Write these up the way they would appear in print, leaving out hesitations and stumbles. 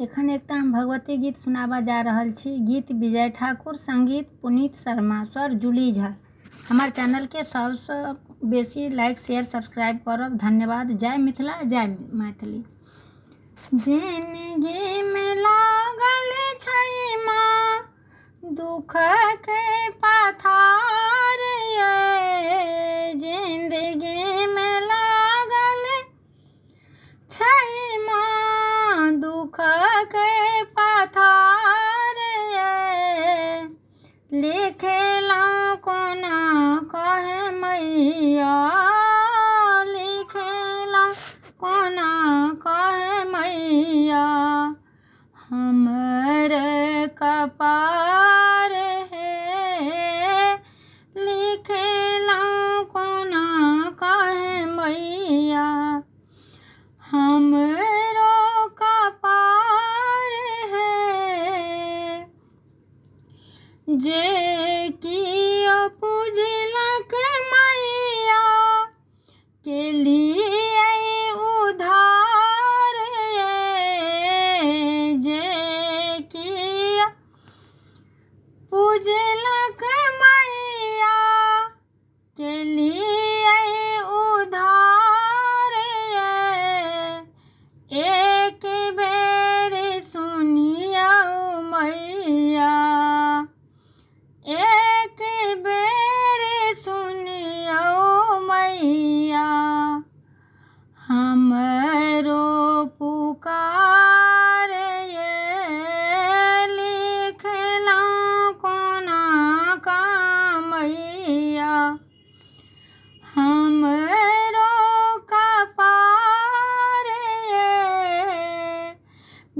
एखन एकटा हम भगवती गीत सुनाबा जा रहल छी। गीत विजय ठाकुर, संगीत पुनीत शर्मा, स्वर जूली झा। हमार चैनल के सबसे बेसी लाइक शेयर सब्सक्राइब करब। धन्यवाद। जय मिथिला, जय मैथिली। जिंदगी में लागल छै माँ दुख के पथार ये, जिंदगी में लागल छै माँ दुख के पथार ये, लिखेला कोना कहे मैया, लिखेला कोना कहे मैया, हमर कपार है, लिखेला कोना कहे मैया, हमरो कपार है। जे कियो पूजलक मैया के लिए उधार ये, जे कियो पूजलक मैया के लिए उधार ये, एक बेर सुनियो मैया, एक बेर सुनियो मैया, हमरो पुकार ये, लिखला कोना का मैया, हमरो कपार ये,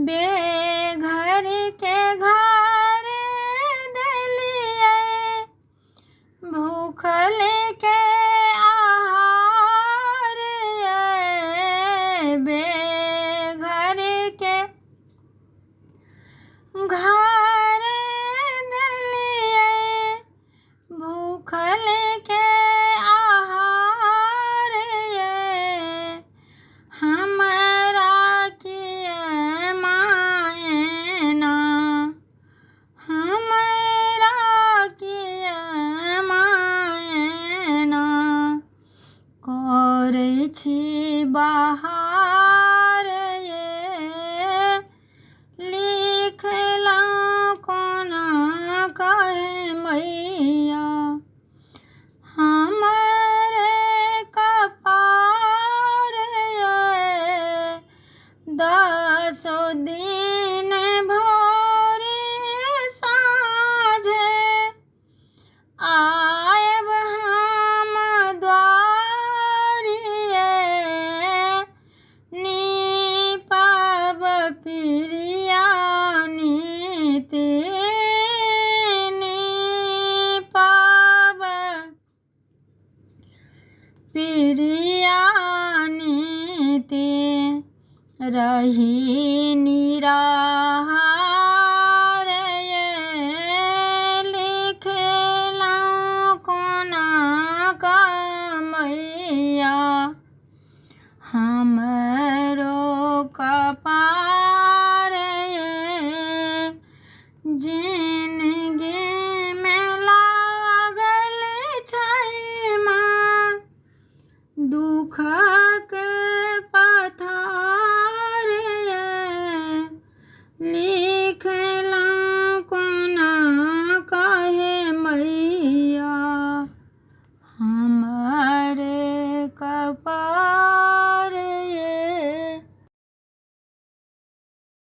बेघर के घर देलिए, भूखल के आहार ये, बेघर के घर देलिए, भूखल के आहार ये, हमरा किए मायना, हमरा किए मायना, करै छी बहार ये, लिखला कोना कहे मैया, हमरे कपार ये, 10 दिन भोरे साँझे आयब हम द्वारिये, नीपब पिरिया नीति, नीपब पिरिया नीति, रही निरा